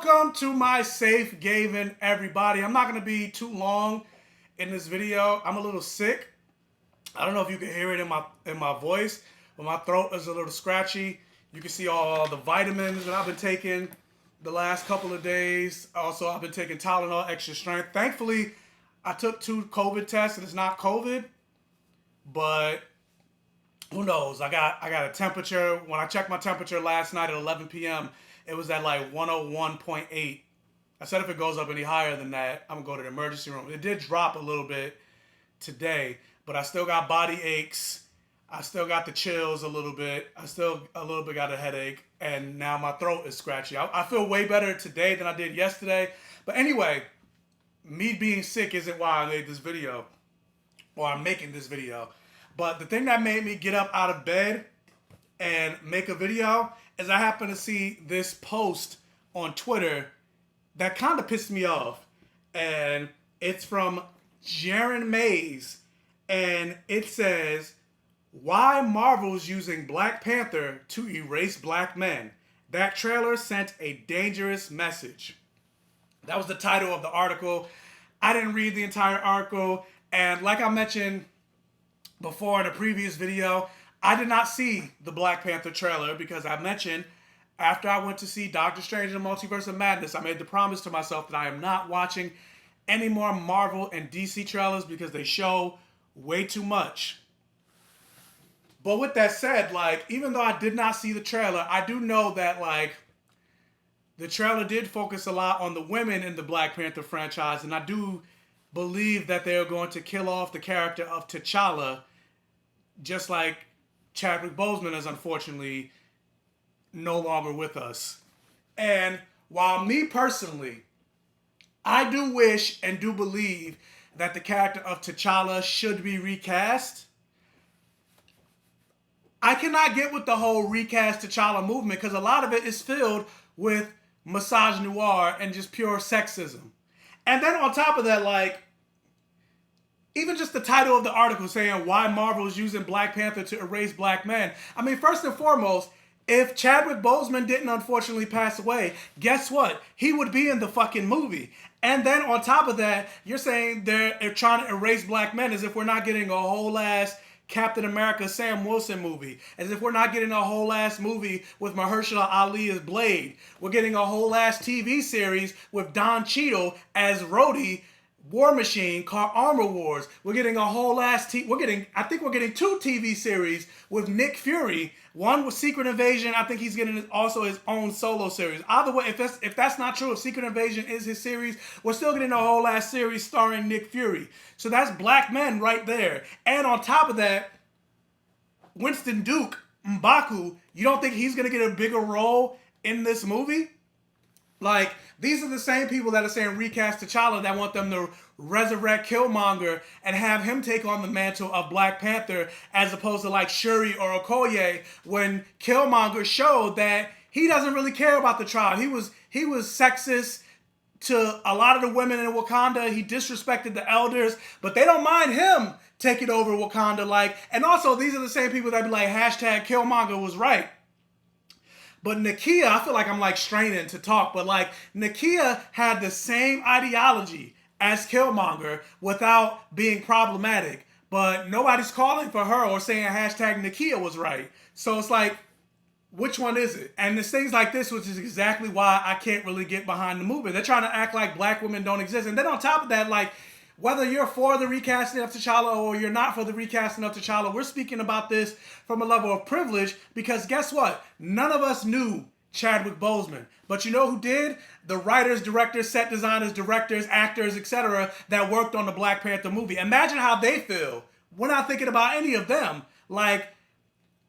Welcome to my safe haven, everybody. I'm not going to be too long in this video. I'm a little sick. I don't know if you can hear it in my voice, but my throat is a little scratchy. You can see all the vitamins that I've been taking the last couple of days. Also, I've been taking Tylenol extra strength. Thankfully, I took 2 COVID tests and it's not COVID, but who knows? I got a temperature. When I checked my temperature last night at 11 p.m., it was at like 101.8. I said if it goes up any higher than that, I'm going to go to the emergency room. It did drop a little bit today, but I still got body aches. I still got the chills a little bit. I still a little bit got a headache, and now my throat is scratchy. I feel way better today than I did yesterday. But anyway, me being sick isn't why I made this video, or I'm making this video. But the thing that made me get up out of bed and make a video is I happened to see this post on Twitter that kind of pissed me off. And it's from Jaron Mays. And it says, "Why Marvel's using Black Panther to erase black men? That trailer sent a dangerous message." That was the title of the article. I didn't read the entire article. And like I mentioned before in a previous video, I did not see the Black Panther trailer because I mentioned after I went to see Doctor Strange in the Multiverse of Madness, I made the promise to myself that I am not watching any more Marvel and DC trailers because they show way too much. But with that said, like, even though I did not see the trailer, I do know that, like, the trailer did focus a lot on the women in the Black Panther franchise, and I do believe that they're going to kill off the character of T'Challa, just like Chadwick Boseman is unfortunately no longer with us. And while me personally, I do wish and do believe that the character of T'Challa should be recast, I cannot get with the whole recast T'Challa movement because a lot of it is filled with misogynoir and just pure sexism. And then on top of that, like, even just the title of the article saying why Marvel is using Black Panther to erase black men. I mean, first and foremost, if Chadwick Boseman didn't unfortunately pass away, guess what? He would be in the fucking movie. And then on top of that, you're saying they're trying to erase black men as if we're not getting a whole ass Captain America Sam Wilson movie. As if we're not getting a whole ass movie with Mahershala Ali as Blade. We're getting a whole ass TV series with Don Cheadle as Rhodey, War Machine, called Armor Wars. We're getting a whole ass I think we're getting 2 TV series with Nick Fury. One with Secret Invasion. I think he's getting also his own solo series. Either way, if that's not true, if Secret Invasion is his series, we're still getting a whole ass series starring Nick Fury. So that's black men right there. And on top of that, Winston Duke, M'Baku, you don't think he's gonna get a bigger role in this movie? Like, these are the same people that are saying recast T'Challa that want them to resurrect Killmonger and have him take on the mantle of Black Panther as opposed to like Shuri or Okoye when Killmonger showed that he doesn't really care about the tribe. He was sexist to a lot of the women in Wakanda. He disrespected the elders, but they don't mind him taking over Wakanda. Like, and also these are the same people that be like hashtag Killmonger was right. But Nakia, I feel like I'm like straining to talk, but like Nakia had the same ideology as Killmonger without being problematic. But nobody's calling for her or saying hashtag Nakia was right. So it's like, which one is it? And it's things like this, which is exactly why I can't really get behind the movement. They're trying to act like black women don't exist. And then on top of that, like, whether you're for the recasting of T'Challa or you're not for the recasting of T'Challa, we're speaking about this from a level of privilege because guess what? None of us knew Chadwick Boseman. But you know who did? The writers, directors, set designers, directors, actors, etc. that worked on the Black Panther movie. Imagine how they feel. We're not thinking about any of them. Like,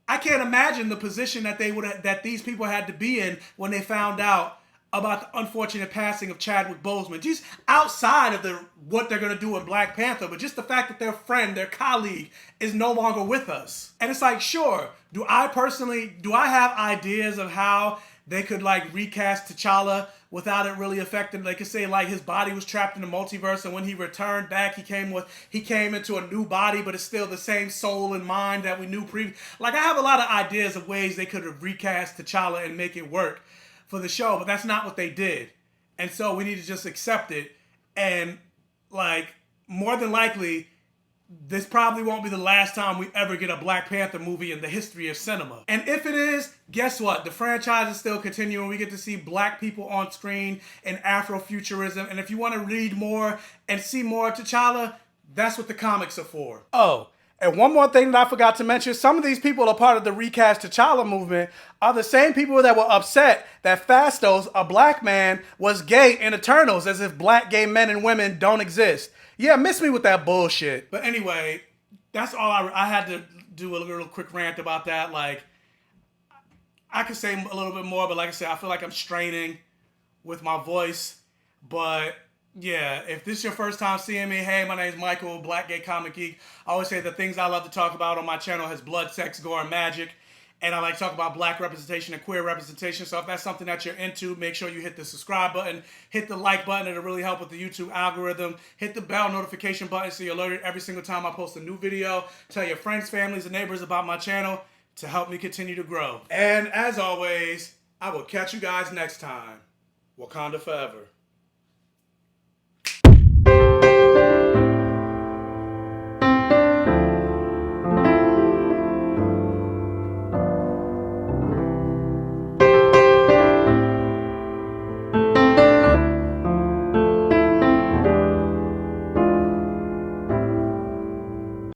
I can't imagine the position that these people had to be in when they found out about the unfortunate passing of Chadwick Boseman. Just outside of what they're going to do in Black Panther, but just the fact that their friend, their colleague, is no longer with us. And it's like, sure, do I have ideas of how they could like recast T'Challa without it really affecting? They could say like his body was trapped in the multiverse and when he returned back, he came into a new body, but it's still the same soul and mind that we knew previously. Like, I have a lot of ideas of ways they could have recast T'Challa and make it work for the show, but that's not what they did. And so we need to just accept it. And like, more than likely, this probably won't be the last time we ever get a Black Panther movie in the history of cinema. And if it is, guess what? The franchise is still continuing. We get to see black people on screen in Afrofuturism. And if you want to read more and see more of T'Challa, that's what the comics are for. Oh, and one more thing that I forgot to mention, some of these people are part of the Recast T'Challa movement are the same people that were upset that Phastos, a black man, was gay in Eternals, as if black gay men and women don't exist. Yeah, miss me with that bullshit. But anyway, that's all I had to do a little quick rant about that. Like, I could say a little bit more, but like I said, I feel like I'm straining with my voice. But yeah, if this is your first time seeing me, hey, my name's Michael, Black Gay Comic Geek. I always say the things I love to talk about on my channel has blood, sex, gore, and magic. And I like to talk about black representation and queer representation. So if that's something that you're into, make sure you hit the subscribe button, hit the like button. It'll really help with the YouTube algorithm. Hit the bell notification button so you're alerted every single time I post a new video. Tell your friends, families, and neighbors about my channel to help me continue to grow. And as always, I will catch you guys next time. Wakanda forever.